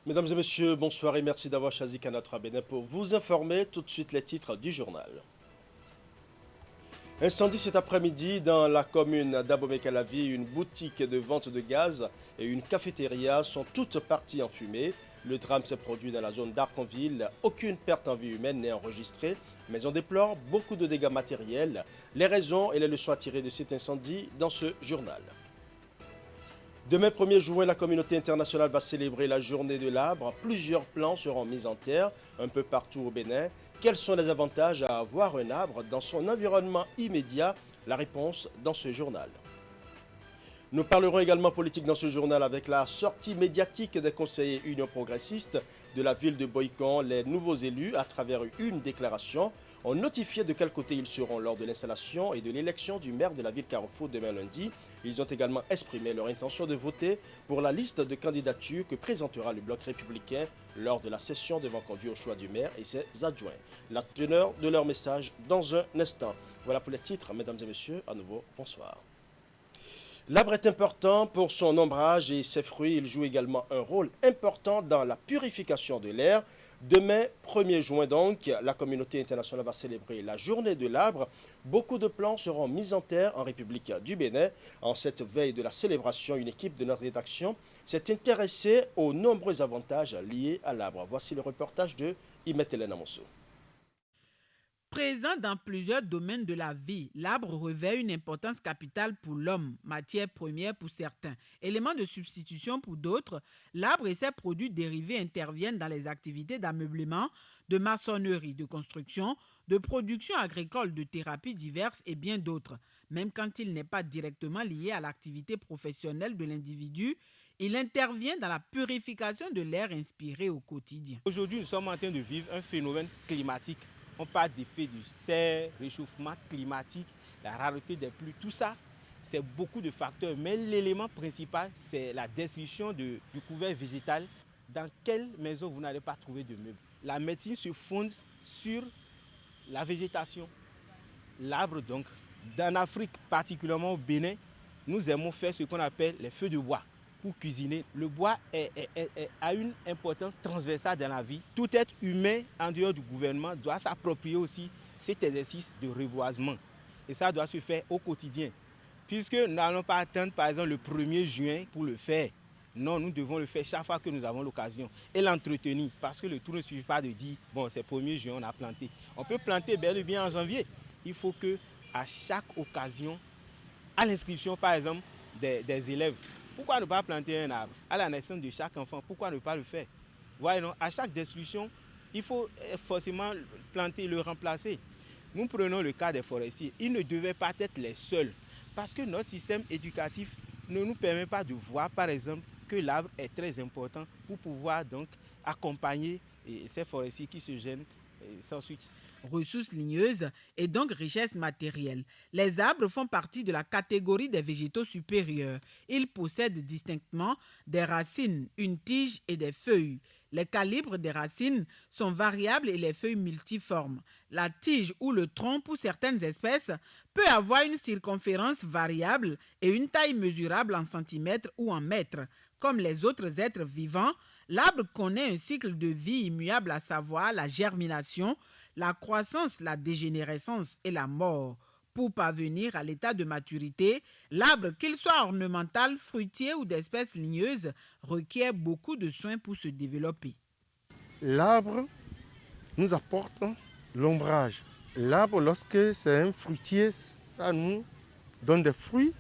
Mesdames et messieurs, bonsoir et merci d'avoir choisi Canatra Bénin pour vous informer. Tout de suite les titres du journal. Incendie cet après-midi dans la commune d'Abomey-Calavi. Une boutique de vente de gaz et une cafétéria sont toutes parties en fumée. Le drame s'est produit dans la zone d'Arconville. Aucune perte en vie humaine n'est enregistrée, mais on déplore beaucoup de dégâts matériels. Les raisons et les leçons à tirer de cet incendie dans ce journal. Demain 1er juin, la communauté internationale va célébrer la journée de l'arbre. Plusieurs plans seront mis en terre un peu partout au Bénin. Quels sont les avantages à avoir un arbre dans son environnement immédiat? La réponse dans ce journal. Nous parlerons également politique dans ce journal avec la sortie médiatique des conseillers Union progressiste de la ville de Boycon. Les nouveaux élus, à travers une déclaration, ont notifié de quel côté ils seront lors de l'installation et de l'élection du maire de la ville Carrefour demain lundi. Ils ont également exprimé leur intention de voter pour la liste de candidatures que présentera le bloc républicain lors de la session devant conduire au choix du maire et ses adjoints. La teneur de leur message dans un instant. Voilà pour les titres, mesdames et messieurs. À nouveau, bonsoir. L'arbre est important pour son ombrage et ses fruits. Il joue également un rôle important dans la purification de l'air. Demain, 1er juin donc, la communauté internationale va célébrer la journée de l'arbre. Beaucoup de plants seront mis en terre en République du Bénin. En cette veille de la célébration, une équipe de notre rédaction s'est intéressée aux nombreux avantages liés à l'arbre. Voici le reportage de Imet Hélène Amonso. Présent dans plusieurs domaines de la vie, l'arbre revêt une importance capitale pour l'homme, matière première pour certains, élément de substitution pour d'autres. L'arbre et ses produits dérivés interviennent dans les activités d'ameublement, de maçonnerie, de construction, de production agricole, de thérapies diverses et bien d'autres. Même quand il n'est pas directement lié à l'activité professionnelle de l'individu, il intervient dans la purification de l'air inspiré au quotidien. Aujourd'hui, nous sommes en train de vivre un phénomène climatique. On parle d'effet de serre, réchauffement climatique, la rareté des pluies, tout ça, c'est beaucoup de facteurs. Mais l'élément principal, c'est la destruction du couvert végétal. Dans quelle maison vous n'allez pas trouver de meubles? La médecine se fonde sur la végétation. L'arbre, donc, en Afrique, particulièrement au Bénin, nous aimons faire ce qu'on appelle les feux de bois. Pour cuisiner, le bois a une importance transversale dans la vie. Tout être humain en dehors du gouvernement doit s'approprier aussi cet exercice de reboisement. Et ça doit se faire au quotidien. Puisque nous n'allons pas attendre par exemple le 1er juin pour le faire. Non, nous devons le faire chaque fois que nous avons l'occasion et l'entretenir. Parce que le tout ne suffit pas de dire, bon c'est 1er juin, on a planté. On peut planter bel et bien en janvier. Il faut qu'à chaque occasion, à l'inscription par exemple des élèves, pourquoi ne pas planter un arbre? À la naissance de chaque enfant, pourquoi ne pas le faire? Voyez, non, à chaque destruction, il faut forcément planter, le remplacer. Nous prenons le cas des forestiers. Ils ne devaient pas être les seuls. Parce que notre système éducatif ne nous permet pas de voir, par exemple, que l'arbre est très important pour pouvoir donc accompagner ces forestiers qui se gênent sans suite. Ressources ligneuses et donc richesse matérielle. Les arbres font partie de la catégorie des végétaux supérieurs. Ils possèdent distinctement des racines, une tige et des feuilles. Les calibres des racines sont variables et les feuilles multiformes. La tige ou le tronc pour certaines espèces peut avoir une circonférence variable et une taille mesurable en centimètres ou en mètres. Comme les autres êtres vivants, l'arbre connaît un cycle de vie immuable, à savoir la germination, la croissance, la dégénérescence et la mort. Pour parvenir à l'état de maturité, l'arbre, qu'il soit ornemental, fruitier ou d'espèces ligneuses, requiert beaucoup de soins pour se développer. L'arbre nous apporte l'ombrage. L'arbre, lorsque c'est un fruitier, ça nous donne des fruits.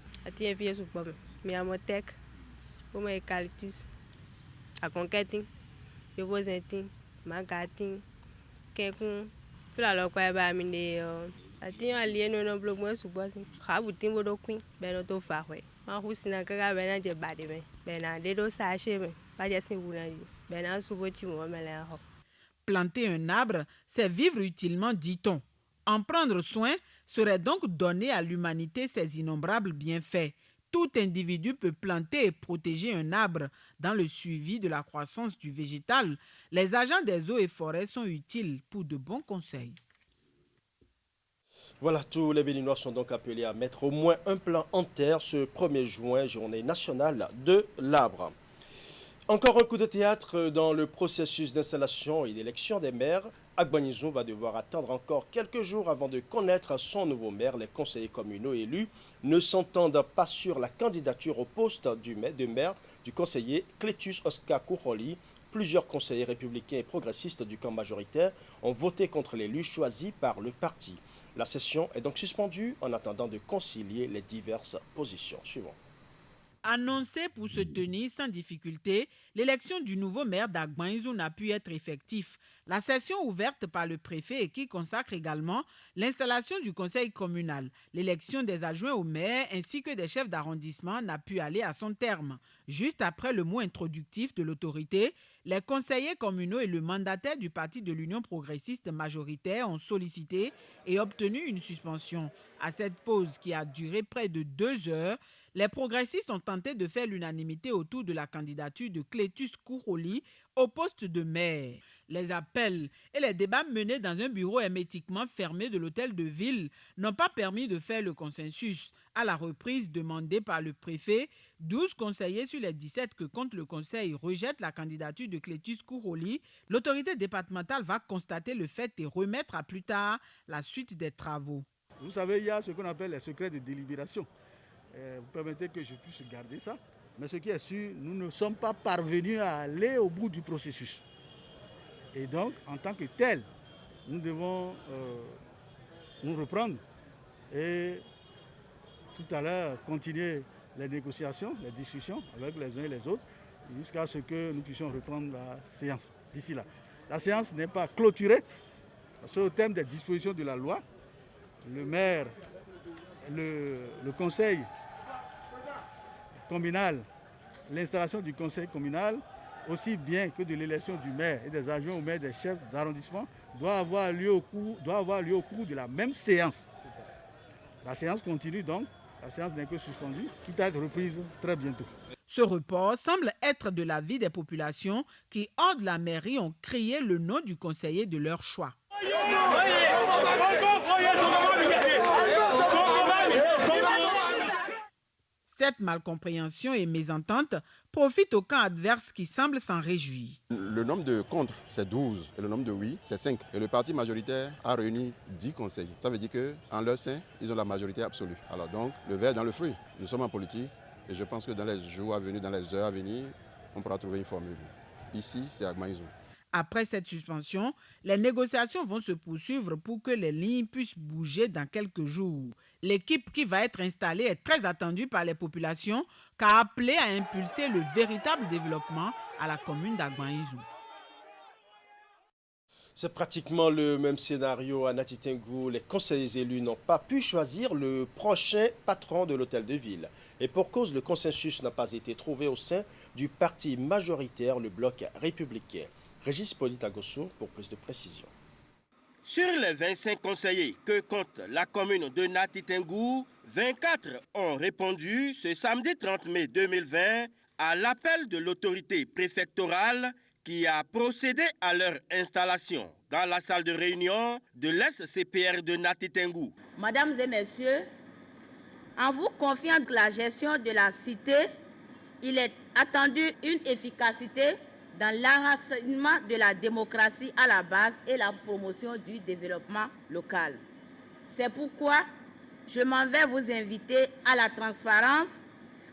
Planter un arbre, c'est vivre utilement, dit-on. En prendre soin serait donc donner à l'humanité ses innombrables bienfaits. Tout individu peut planter et protéger un arbre. Dans le suivi de la croissance du végétal, les agents des eaux et forêts sont utiles pour de bons conseils. Voilà, tous les Béninois sont donc appelés à mettre au moins un plant en terre ce 1er juin, journée nationale de l'arbre. Encore un coup de théâtre dans le processus d'installation et d'élection des maires. Agbanizou va devoir attendre encore quelques jours avant de connaître son nouveau maire. Les conseillers communaux élus ne s'entendent pas sur la candidature au poste de maire du conseiller Clétus Oscar Kouholi. Plusieurs conseillers républicains et progressistes du camp majoritaire ont voté contre l'élu choisi par le parti. La session est donc suspendue en attendant de concilier les diverses positions. Suivons. Annoncée pour se tenir sans difficulté, l'élection du nouveau maire d'Agbanizou n'a pu être effective. La session ouverte par le préfet et qui consacre également l'installation du conseil communal, l'élection des adjoints au maire ainsi que des chefs d'arrondissement n'a pu aller à son terme. Juste après le mot introductif de l'autorité, les conseillers communaux et le mandataire du parti de l'Union progressiste majoritaire ont sollicité et obtenu une suspension. À cette pause qui a duré près de 2 heures, les progressistes ont tenté de faire l'unanimité autour de la candidature de Clétus Kouholi au poste de maire. Les appels et les débats menés dans un bureau hermétiquement fermé de l'hôtel de ville n'ont pas permis de faire le consensus. À la reprise demandée par le préfet, 12 conseillers sur les 17 que compte le conseil rejettent la candidature de Clétus Kouholi. L'autorité départementale va constater le fait et remettre à plus tard la suite des travaux. Vous savez, il y a ce qu'on appelle les secrets de délibération. Vous permettez que je puisse garder ça. Mais ce qui est sûr, nous ne sommes pas parvenus à aller au bout du processus. Et donc, en tant que tel, nous devons nous reprendre et tout à l'heure continuer les négociations, les discussions avec les uns et les autres, jusqu'à ce que nous puissions reprendre la séance d'ici là. La séance n'est pas clôturée, parce qu'au terme des dispositions de la loi, le maire, le conseil communal, l'installation du conseil communal, aussi bien que de l'élection du maire et des adjoints au maire des chefs d'arrondissement, doit avoir lieu au cours de la même séance. La séance continue donc, la séance n'est que suspendue, qui va être reprise très bientôt. Ce report semble être de l'avis des populations qui, hors de la mairie, ont crié le nom du conseiller de leur choix. Cette malcompréhension et mésentente profitent au camp adverse qui semble s'en réjouir. Le nombre de contre, c'est 12 et le nombre de oui, c'est 5. Et le parti majoritaire a réuni 10 conseillers. Ça veut dire qu'en leur sein, ils ont la majorité absolue. Alors donc, le verre dans le fruit. Nous sommes en politique et je pense que dans les jours à venir, dans les heures à venir, on pourra trouver une formule. Ici, c'est Agbanizou. Après cette suspension, les négociations vont se poursuivre pour que les lignes puissent bouger dans quelques jours. L'équipe qui va être installée est très attendue par les populations car appelée à impulser le véritable développement à la commune d'Agbanizou. C'est pratiquement le même scénario à Nati Tengou. Les conseillers élus n'ont pas pu choisir le prochain patron de l'hôtel de ville. Et pour cause, le consensus n'a pas été trouvé au sein du parti majoritaire, le bloc républicain. Régis Politagosso pour plus de précisions. Sur les 25 conseillers que compte la commune de Nati Tengou, 24 ont répondu ce samedi 30 mai 2020 à l'appel de l'autorité préfectorale qui a procédé à leur installation dans la salle de réunion de l'SCPR de Nati Tengou. Mesdames et messieurs, en vous confiant de la gestion de la cité, il est attendu une efficacité dans l'enracinement de la démocratie à la base et la promotion du développement local. C'est pourquoi je m'en vais vous inviter à la transparence,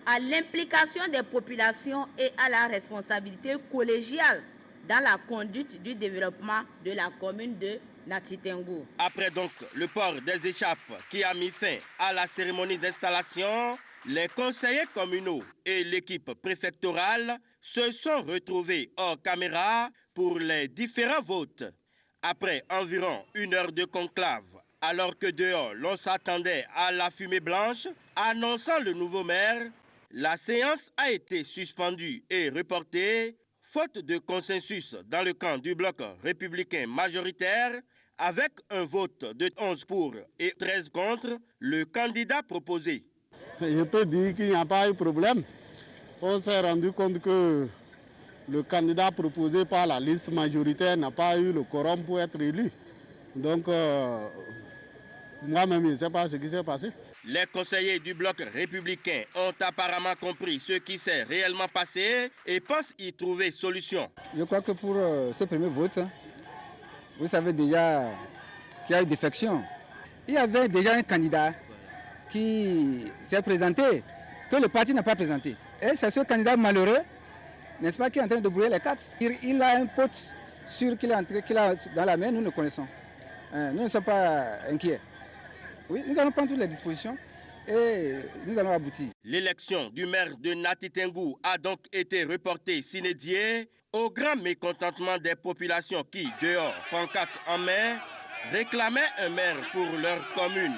à l'implication des populations et à la responsabilité collégiale dans la conduite du développement de la commune de Nati Tengou. Après donc le port des échappes qui a mis fin à la cérémonie d'installation, les conseillers communaux et l'équipe préfectorale se sont retrouvés hors caméra pour les différents votes. Après environ 1 heure de conclave, alors que dehors l'on s'attendait à la fumée blanche annonçant le nouveau maire, la séance a été suspendue et reportée, faute de consensus dans le camp du bloc républicain majoritaire, avec un vote de 11 pour et 13 contre le candidat proposé. Je peux dire qu'il n'y a pas eu de problème. On s'est rendu compte que le candidat proposé par la liste majoritaire n'a pas eu le quorum pour être élu. Donc, moi-même, je ne sais pas ce qui s'est passé. Les conseillers du bloc républicain ont apparemment compris ce qui s'est réellement passé et pensent y trouver solution. Je crois que pour ce premier vote, vous savez déjà qu'il y a eu défection. Il y avait déjà un candidat qui s'est présenté, que le parti n'a pas présenté. Et c'est ce candidat malheureux, n'est-ce pas, qui est en train de brouiller les cartes. Il a un pote sûr qu'il a dans la main, nous le connaissons. Nous ne sommes pas inquiets. Oui, nous allons prendre toutes les dispositions et nous allons aboutir. L'élection du maire de Nati Tengou a donc été reportée sine die au grand mécontentement des populations qui, dehors, pancarte en main, réclamaient un maire pour leur commune.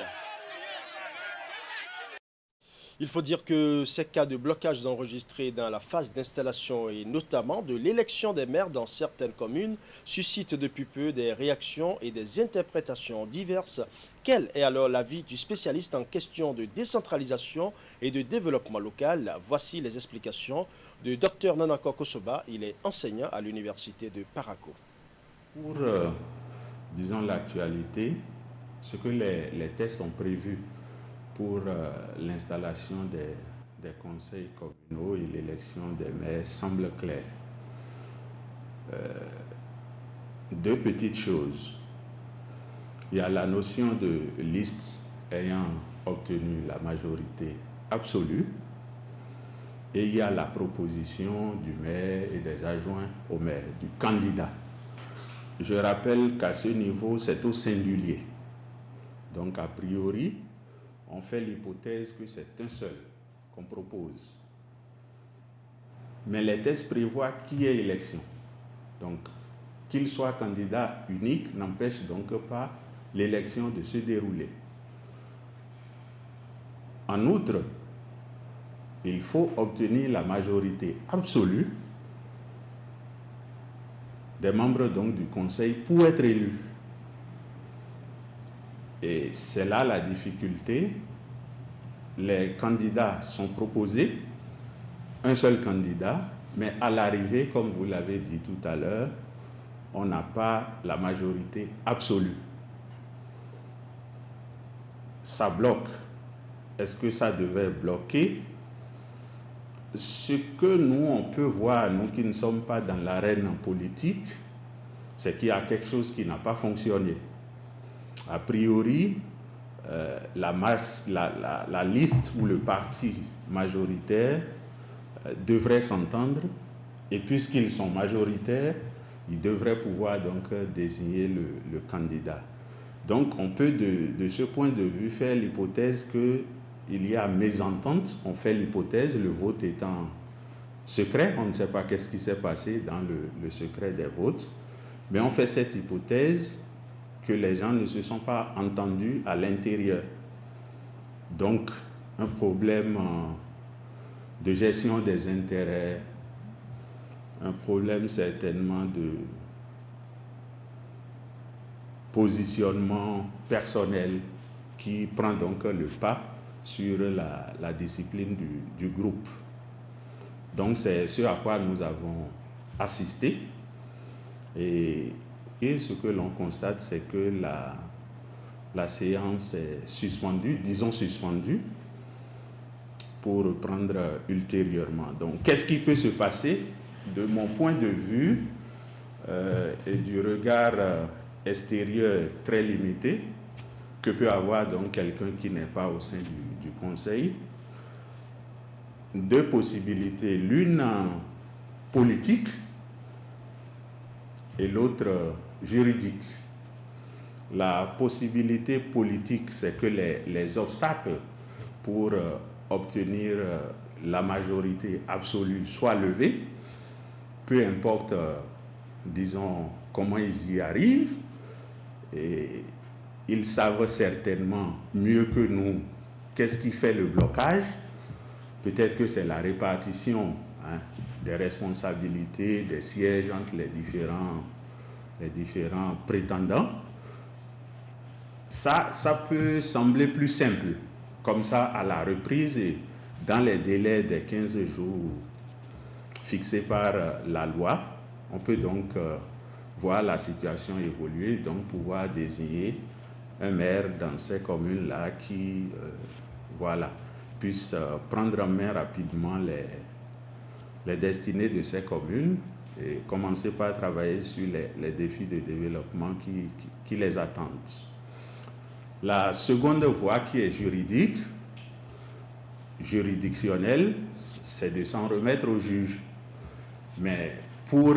Il faut dire que ces cas de blocage enregistrés dans la phase d'installation et notamment de l'élection des maires dans certaines communes suscitent depuis peu des réactions et des interprétations diverses. Quel est alors l'avis du spécialiste en question de décentralisation et de développement local? Voici les explications de Dr Nanako Kosoba. Il est enseignant à l'université de Parakou. Pour, disons, l'actualité, ce que les tests ont prévu pour l'installation des conseils communaux et l'élection des maires semble clair. Deux petites choses. Il y a la notion de liste ayant obtenu la majorité absolue et il y a la proposition du maire et des adjoints au maire, du candidat. Je rappelle qu'à ce niveau, c'est au singulier. Donc, a priori, on fait l'hypothèse que c'est un seul qu'on propose. Mais les tests prévoient qu'il y ait élection. Donc, qu'il soit candidat unique n'empêche donc pas l'élection de se dérouler. En outre, il faut obtenir la majorité absolue des membres donc du conseil pour être élu. Et c'est là la difficulté. Les candidats sont proposés, un seul candidat, mais à l'arrivée, comme vous l'avez dit tout à l'heure, on n'a pas la majorité absolue. Ça bloque. Est-ce que ça devait bloquer? Ce que nous, on peut voir, nous qui ne sommes pas dans l'arène politique, c'est qu'il y a quelque chose qui n'a pas fonctionné. A priori, la liste ou le parti majoritaire devrait s'entendre et puisqu'ils sont majoritaires, ils devraient pouvoir donc désigner le candidat. Donc on peut de ce point de vue faire l'hypothèse qu'il y a mésentente, on fait l'hypothèse, le vote étant secret, on ne sait pas qu'est-ce qui s'est passé dans le secret des votes, mais on fait cette hypothèse que les gens ne se sont pas entendus à l'intérieur. Donc, un problème de gestion des intérêts, un problème certainement de positionnement personnel qui prend donc le pas sur la discipline du groupe. Donc, c'est ce à quoi nous avons assisté. Et ce que l'on constate, c'est que la séance est suspendue, disons suspendue, pour reprendre ultérieurement. Donc, qu'est-ce qui peut se passer? De mon point de vue et du regard extérieur très limité que peut avoir donc quelqu'un qui n'est pas au sein du Conseil, deux possibilités, l'une politique et l'autre juridique. La possibilité politique, c'est que les obstacles pour obtenir la majorité absolue soient levés, peu importe, disons, comment ils y arrivent, et ils savent certainement mieux que nous qu'est-ce qui fait le blocage. Peut-être que c'est la répartition des responsabilités, des sièges entre les différents prétendants. Ça peut sembler plus simple, comme ça, à la reprise et dans les délais des 15 jours fixés par la loi. On peut donc voir la situation évoluer, donc pouvoir désigner un maire dans ces communes-là qui voilà, puisse prendre en main rapidement les destinées de ces communes et commencer par travailler sur les défis de développement qui les attendent. La seconde voie qui est juridictionnelle, c'est de s'en remettre au juge. Mais pour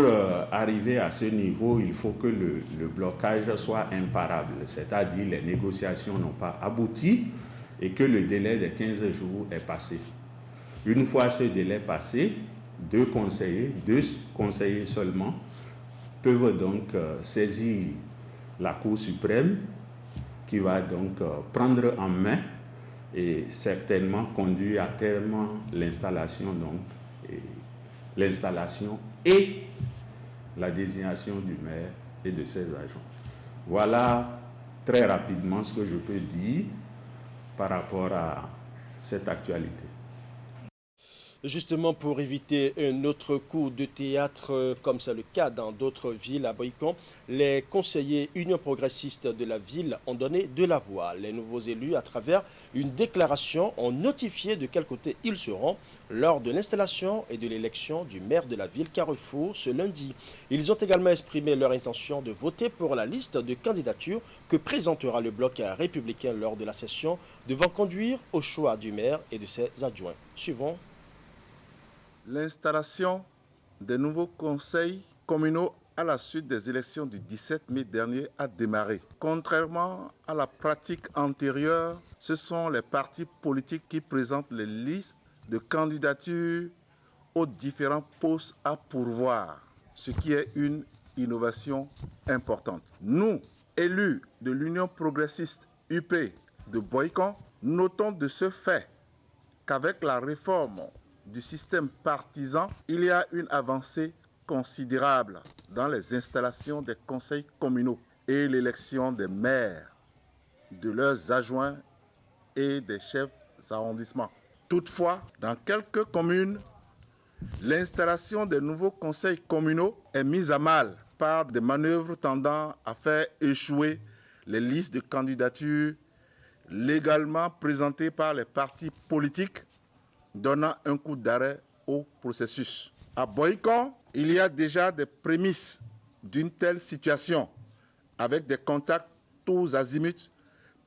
arriver à ce niveau, il faut que le blocage soit imparable, c'est-à-dire les négociations n'ont pas abouti et que le délai de 15 jours est passé. Une fois ce délai passé, deux conseillers seulement, peuvent donc saisir la Cour suprême qui va donc prendre en main et certainement conduire à terme l'installation et la désignation du maire et de ses agents. Voilà très rapidement ce que je peux dire par rapport à cette actualité. Justement, pour éviter un autre coup de théâtre, comme c'est le cas dans d'autres villes à Boïcon, les conseillers Union progressiste de la ville ont donné de la voix. Les nouveaux élus, à travers une déclaration, ont notifié de quel côté ils seront lors de l'installation et de l'élection du maire de la ville Carrefour ce lundi. Ils ont également exprimé leur intention de voter pour la liste de candidatures que présentera le bloc républicain lors de la session, devant conduire au choix du maire et de ses adjoints. Suivons. L'installation des nouveaux conseils communaux à la suite des élections du 17 mai dernier a démarré. Contrairement à la pratique antérieure, ce sont les partis politiques qui présentent les listes de candidatures aux différents postes à pourvoir, ce qui est une innovation importante. Nous, élus de l'Union progressiste UP de Boïcon, notons de ce fait qu'avec la réforme du système partisan, il y a une avancée considérable dans les installations des conseils communaux et l'élection des maires, de leurs adjoints et des chefs d'arrondissement. Toutefois, dans quelques communes, l'installation des nouveaux conseils communaux est mise à mal par des manœuvres tendant à faire échouer les listes de candidatures légalement présentées par les partis politiques, donnant un coup d'arrêt au processus. À Boïcon, il y a déjà des prémices d'une telle situation, avec des contacts tous azimuts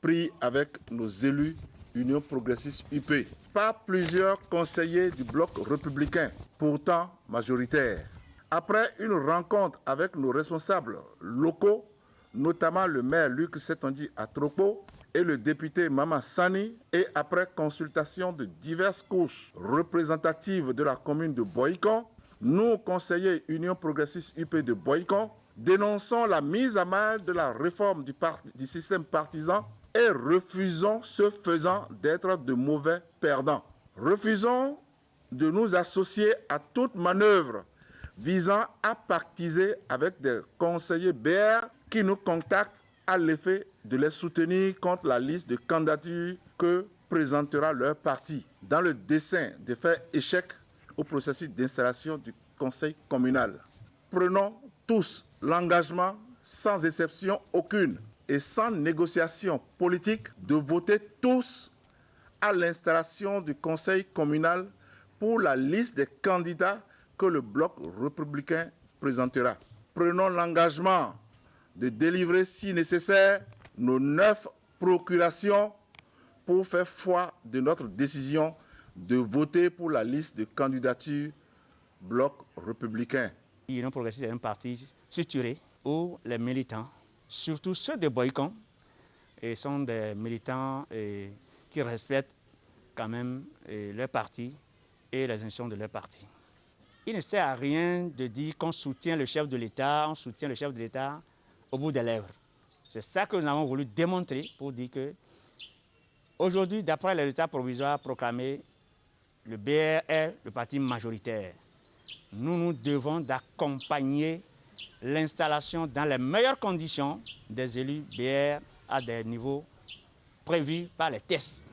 pris avec nos élus Union progressiste UP, par plusieurs conseillers du bloc républicain, pourtant majoritaires. Après une rencontre avec nos responsables locaux, notamment le maire Luc Setondi à Tropo, et le député Mama Sani, et après consultation de diverses couches représentatives de la commune de Boïcon, nous, conseillers Union progressiste UP de Boïcon, dénonçons la mise à mal de la réforme du système partisan et refusons ce faisant d'être de mauvais perdants. Refusons de nous associer à toute manœuvre visant à pactiser avec des conseillers BR qui nous contactent à l'effet de les soutenir contre la liste de candidatures que présentera leur parti, dans le dessein de faire échec au processus d'installation du conseil communal. Prenons tous l'engagement, sans exception aucune et sans négociation politique, de voter tous à l'installation du conseil communal pour la liste des candidats que le bloc républicain présentera. Prenons l'engagement de délivrer, si nécessaire, nos 9 procurations pour faire foi de notre décision de voter pour la liste de candidature bloc républicain. L'Union progressiste est un parti structuré où les militants, surtout ceux de Boïcon, sont des militants qui respectent quand même leur parti et les institutions de leur parti. Il ne sert à rien de dire qu'on soutient le chef de l'État, au bout des lèvres. C'est ça que nous avons voulu démontrer pour dire que aujourd'hui, d'après les résultats provisoires proclamés, le BR est le parti majoritaire. Nous devons d'accompagner l'installation dans les meilleures conditions des élus BR à des niveaux prévus par les tests.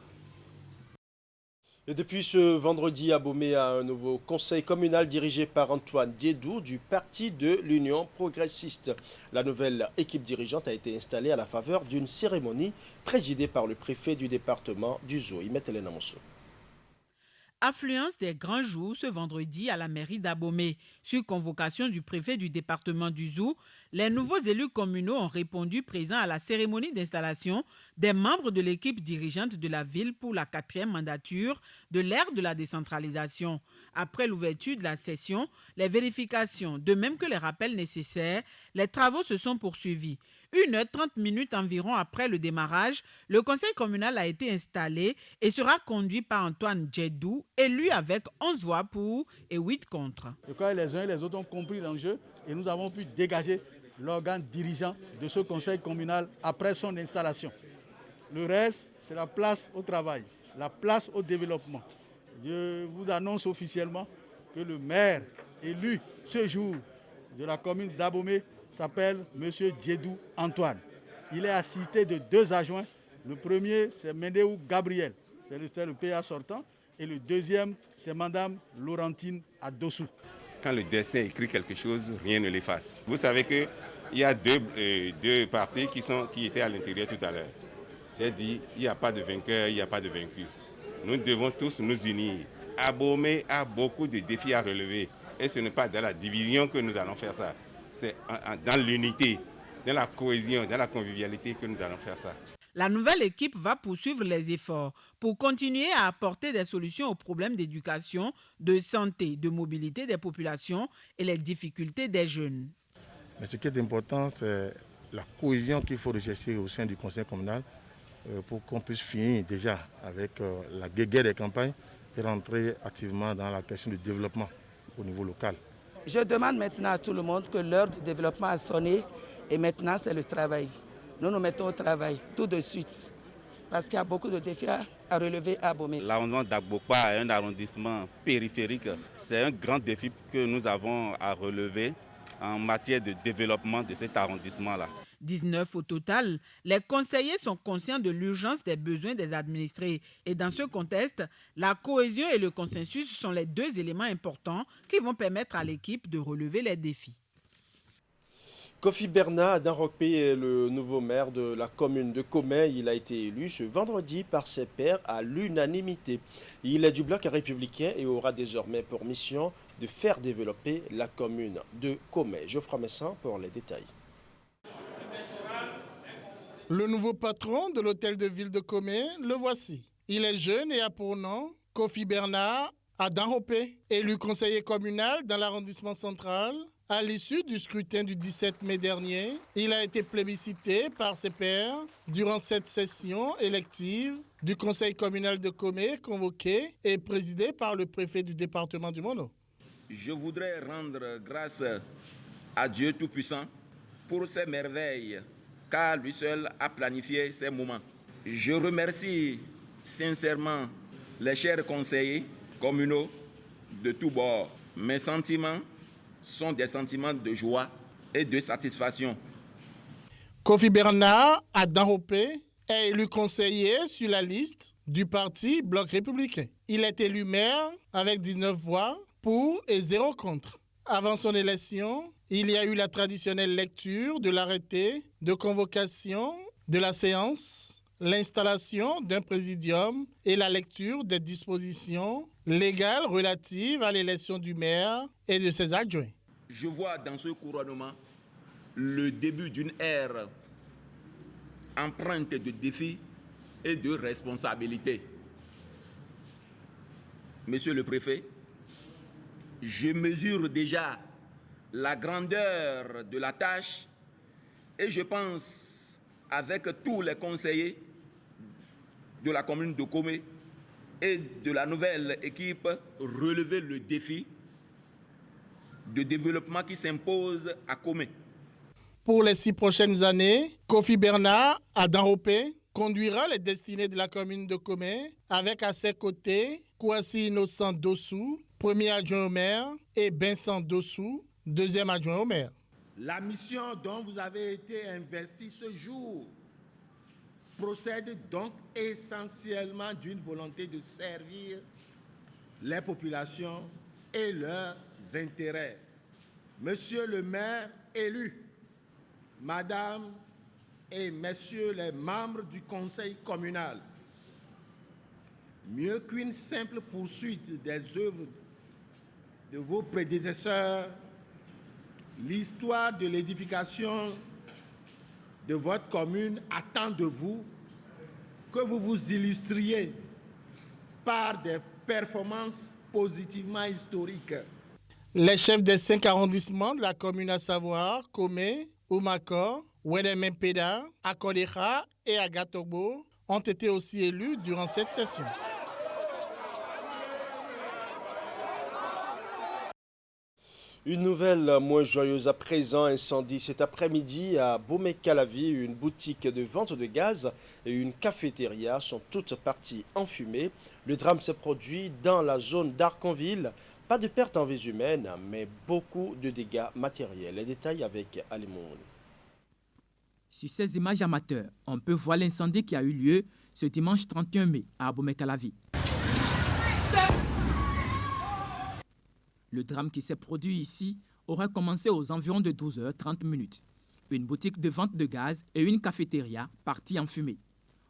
Et depuis ce vendredi, Abomey a un nouveau conseil communal dirigé par Antoine Djedou du parti de l'Union progressiste. La nouvelle équipe dirigeante a été installée à la faveur d'une cérémonie présidée par le préfet du département du Zo, Imet Elena Mosso. Affluence des grands jours ce vendredi à la mairie d'Abomey. Sur convocation du préfet du département du Zou, les nouveaux élus communaux ont répondu présents à la cérémonie d'installation des membres de l'équipe dirigeante de la ville pour la 4e mandature de l'ère de la décentralisation. Après l'ouverture de la session, les vérifications, de même que les rappels nécessaires, les travaux se sont poursuivis. 1h30 environ après le démarrage, le conseil communal a été installé et sera conduit par Antoine Djedou, élu avec 11 voix pour et 8 contre. Je crois que les uns et les autres ont compris l'enjeu et nous avons pu dégager l'organe dirigeant de ce conseil communal après son installation. Le reste, c'est la place au travail, la place au développement. Je vous annonce officiellement que le maire élu ce jour de la commune d'Abomey s'appelle M. Djedou Antoine. Il est assisté de 2 adjoints. Le premier, c'est Mendéou Gabriel, c'est le PA sortant. Et le deuxième, c'est Mme Laurentine Adossou. Quand le destin écrit quelque chose, rien ne l'efface. Vous savez qu'il y a deux partis qui étaient à l'intérieur tout à l'heure. J'ai dit, il n'y a pas de vainqueur, il n'y a pas de vaincu. Nous devons tous nous unir. Abomey a beaucoup de défis à relever. Et ce n'est pas dans la division que nous allons faire ça. C'est dans l'unité, dans la cohésion, dans la convivialité que nous allons faire ça. La nouvelle équipe va poursuivre les efforts pour continuer à apporter des solutions aux problèmes d'éducation, de santé, de mobilité des populations et les difficultés des jeunes. Mais ce qui est important, c'est la cohésion qu'il faut rechercher au sein du conseil communal pour qu'on puisse finir déjà avec la guéguerre des campagnes et rentrer activement dans la question du développement au niveau local. Je demande maintenant à tout le monde que l'heure du développement a sonné et maintenant c'est le travail. Nous nous mettons au travail tout de suite parce qu'il y a beaucoup de défis à relever à Abomey. L'arrondissement d'Agbokpa est un arrondissement périphérique. C'est un grand défi que nous avons à relever en matière de développement de cet arrondissement-là. 19 au total, les conseillers sont conscients de l'urgence des besoins des administrés. Et dans ce contexte, la cohésion et le consensus sont les 2 éléments importants qui vont permettre à l'équipe de relever les défis. Kofi Bernard Danrokpe est le nouveau maire de la commune de Komé. Il a été élu ce vendredi par ses pairs à l'unanimité. Il est du bloc républicain et aura désormais pour mission de faire développer la commune de Komé. Geoffroy Messan pour les détails. Le nouveau patron de l'hôtel de ville de Komé, le voici. Il est jeune et a pour nom Kofi Bernard Danrokpe, élu conseiller communal dans l'arrondissement central. À l'issue du scrutin du 17 mai dernier, il a été plébiscité par ses pairs durant cette session élective du conseil communal de Komé, convoqué et présidé par le préfet du département du Mono. Je voudrais rendre grâce à Dieu Tout-Puissant pour ses merveilles, car lui seul a planifié ces moments. Je remercie sincèrement les chers conseillers communaux de tous bords. Mes sentiments sont des sentiments de joie et de satisfaction. Kofi Bernard Danrokpe est élu conseiller sur la liste du parti Bloc républicain. Il est élu maire avec 19 voix pour et 0 contre. Avant son élection, il y a eu la traditionnelle lecture de l'arrêté de convocation de la séance, l'installation d'un présidium et la lecture des dispositions légales relatives à l'élection du maire et de ses adjoints. Je vois dans ce couronnement le début d'une ère empreinte de défis et de responsabilités. Monsieur le préfet, je mesure déjà la grandeur de la tâche et je pense, avec tous les conseillers de la commune de Komé et de la nouvelle équipe, relever le défi de développement qui s'impose à Komé. Pour les 6 prochaines années, Kofi Bernard Danrokpe conduira les destinées de la commune de Komé avec à ses côtés Kouassi Innocent Dossou, premier adjoint au maire, et Vincent Dossou, deuxième adjoint au maire. La mission dont vous avez été investi ce jour procède donc essentiellement d'une volonté de servir les populations et leurs intérêts. Monsieur le maire élu, Madame et Messieurs les membres du conseil communal, mieux qu'une simple poursuite des œuvres de vos prédécesseurs, l'histoire de l'édification de votre commune attend de vous que vous vous illustriez par des performances positivement historiques. Les chefs des 5 arrondissements de la commune, à savoir Komé, Oumakor, Ouélémé-Péda, Akodéra et Agatobo, ont été aussi élus durant cette session. Une nouvelle moins joyeuse à présent, incendie cet après-midi à Bomé-Calavi. Une boutique de vente de gaz et une cafétéria sont toutes parties enfumées. Le drame s'est produit dans la zone d'Arconville. Pas de pertes en vies humaines, mais beaucoup de dégâts matériels. Les détails avec Alimouni. Sur ces images amateurs, on peut voir l'incendie qui a eu lieu ce dimanche 31 mai à Bomé-Calavi. Le drame qui s'est produit ici aurait commencé aux environs de 12h30. Une boutique de vente de gaz et une cafétéria partie en fumée.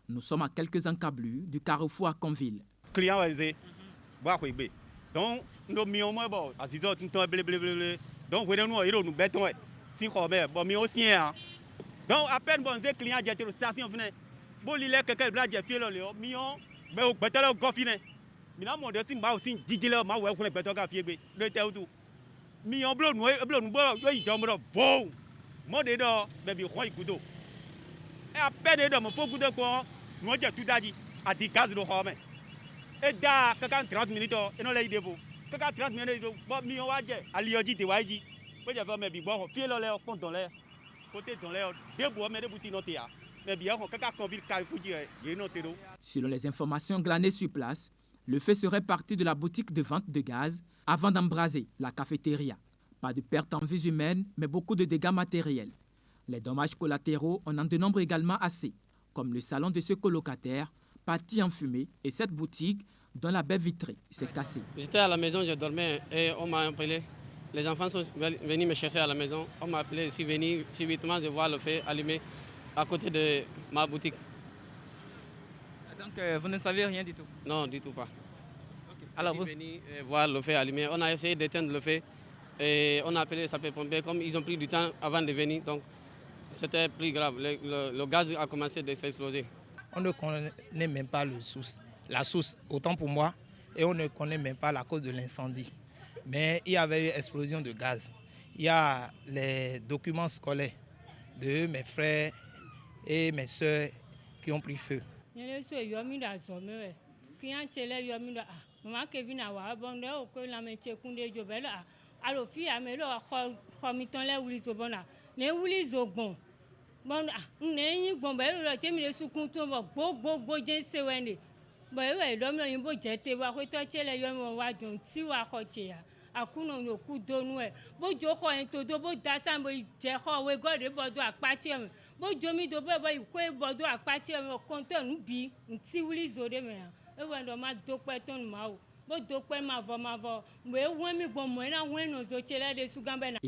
Nous sommes à quelques encablures du carrefour à Conville. Donc, nous sommes à 10h, donc, donc, à peine bon, des clients qui étaient à la station, bon, il y a quelqu'un qui a fait le léo, mais au bétal au confiné. Mais là, mon dessin, moi aussi, dit-il, moi, ouais, on est bétal à fier, le théo tout. Mais on bloque, nous, il tombe, bon, moi, dedans, mais bien, quoi, écoute. Et à peine, dedans, mon faux coup de quoi, nous, j'ai tout à dit, à 10 cases de homme. Et là, quelqu'un 30 minutes, et non, là, il dévoue. Quelqu'un 30 minutes, bon, mais on va dire, à l'IOD, t'es waïdi. Moi, j'ai fait mes bibons, fier le léo, compte dans l'air. Selon les informations glanées sur place, le feu serait parti de la boutique de vente de gaz avant d'embraser la cafétéria. Pas de pertes en vies humaines, mais beaucoup de dégâts matériels. Les dommages collatéraux, on en dénombre également assez, comme le salon de ce colocataire, parti en fumée, et cette boutique dont la baie vitrée s'est cassée. J'étais à la maison, je dormais et on m'a appelé. Les enfants sont venus me chercher à la maison. On m'a appelé, je suis venu subitement de voir le feu allumé à côté de ma boutique. Donc vous ne saviez rien du tout? Non, du tout pas. Okay. Alors, je suis venu voir le feu allumé. On a essayé d'éteindre le feu et on a appelé les sapeurs-pompiers. Comme ils ont pris du temps avant de venir, donc c'était plus grave. Le gaz a commencé à s'exploser. On ne connaît même pas la source, autant pour moi, et on ne connaît même pas la cause de l'incendie. Mais il y avait eu explosion de gaz. Il y a les documents scolaires de mes frères et mes soeurs qui ont pris feu. Il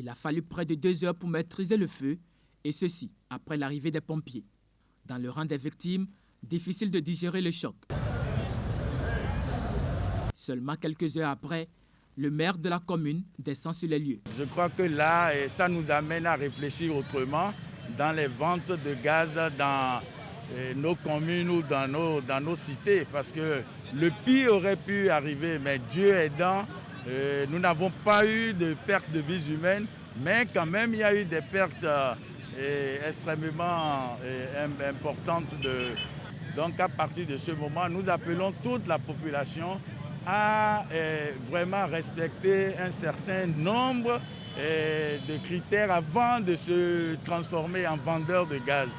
a fallu près de 2 heures pour maîtriser le feu, et ceci après l'arrivée des pompiers. Dans le rang des victimes, difficile de digérer le choc. Seulement quelques heures après, le maire de la commune descend sur les lieux. Je crois que là, ça nous amène à réfléchir autrement dans les ventes de gaz dans nos communes ou dans nos cités. Parce que le pire aurait pu arriver, mais Dieu aidant, nous n'avons pas eu de perte de vies humaines, mais quand même il y a eu des pertes extrêmement importantes. Donc à partir de ce moment, nous appelons toute la population à vraiment respecter un certain nombre de critères avant de se transformer en vendeur de gaz.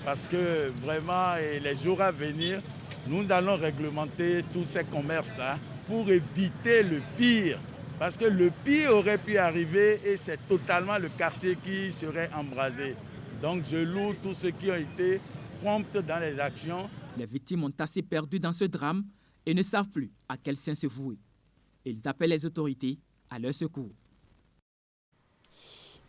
Parce que vraiment, les jours à venir, nous allons réglementer tous ces commerces-là pour éviter le pire. Parce que le pire aurait pu arriver et c'est totalement le quartier qui serait embrasé. Donc je loue tous ceux qui ont été prompts dans les actions. Les victimes ont assez perdu dans ce drame et ne savent plus à quel saint se vouer. Ils appellent les autorités à leur secours.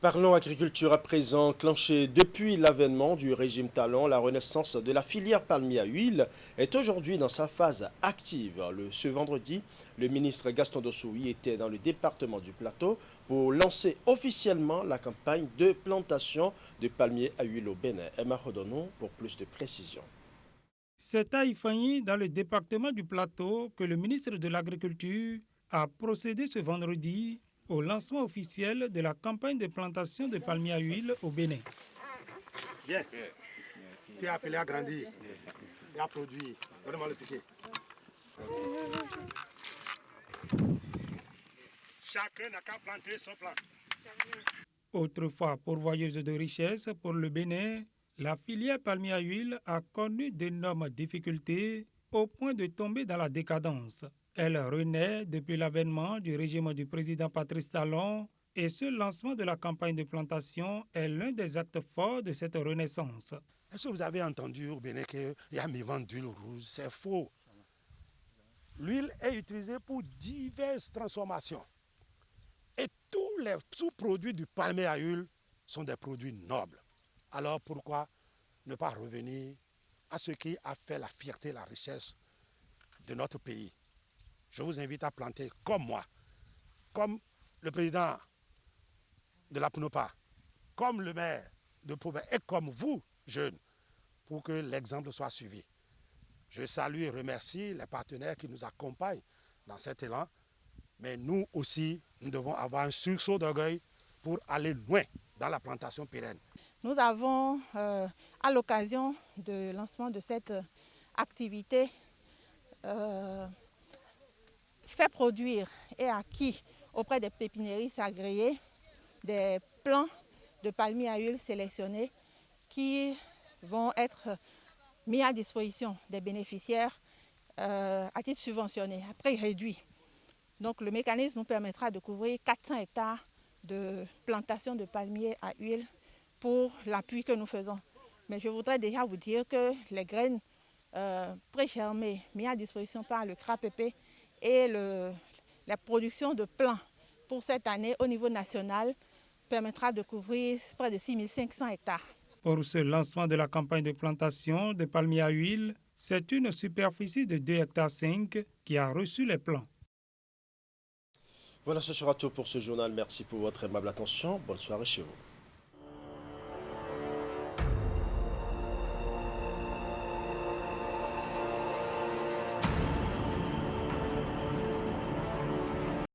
Parlons agriculture à présent. Clenchée depuis l'avènement du régime Talon, la renaissance de la filière palmier à huile est aujourd'hui dans sa phase active. Ce vendredi, le ministre Gaston Dossoui était dans le département du Plateau pour lancer officiellement la campagne de plantation de palmier à huile au Bénin. Emma Rodonon pour plus de précisions. C'est à Ifanyi, dans le département du Plateau, que le ministre de l'Agriculture a procédé ce vendredi au lancement officiel de la campagne de plantation de palmier à huile au Bénin. Bien. Tu es appelé à grandir et à produire. Donne-moi le piquet. Chacun n'a qu'à planter son plan. Autrefois pourvoyeuse de richesses pour le Bénin, la filière palmier à huile a connu d'énormes difficultés au point de tomber dans la décadence. Elle renaît depuis l'avènement du régime du président Patrice Talon et ce lancement de la campagne de plantation est l'un des actes forts de cette renaissance. Est-ce que vous avez entendu au Bénin qu'il y a mis vente d'huile rouge? C'est faux. L'huile est utilisée pour diverses transformations. Et tous les sous-produits du palmier à huile sont des produits nobles. Alors pourquoi ne pas revenir à ce qui a fait la fierté et la richesse de notre pays? Je vous invite à planter comme moi, comme le président de la PNOPA, comme le maire de Provence et comme vous, jeunes, pour que l'exemple soit suivi. Je salue et remercie les partenaires qui nous accompagnent dans cet élan, mais nous aussi, nous devons avoir un sursaut d'orgueil pour aller loin dans la plantation pérenne. Nous avons, à l'occasion du lancement de cette activité, fait produire et acquis auprès des pépiniéristes agréés des plants de palmier à huile sélectionnés qui vont être mis à disposition des bénéficiaires à titre subventionné, à prix réduit. Donc le mécanisme nous permettra de couvrir 400 hectares de plantation de palmiers à huile pour l'appui que nous faisons. Mais je voudrais déjà vous dire que les graines pré-germées mises à disposition par le CRAPP et la production de plants pour cette année au niveau national permettra de couvrir près de 6500 hectares. Pour ce lancement de la campagne de plantation de palmiers à huile, c'est une superficie de 2,5 hectares qui a reçu les plants. Voilà, ce sera tout pour ce journal. Merci pour votre aimable attention. Bonne soirée chez vous.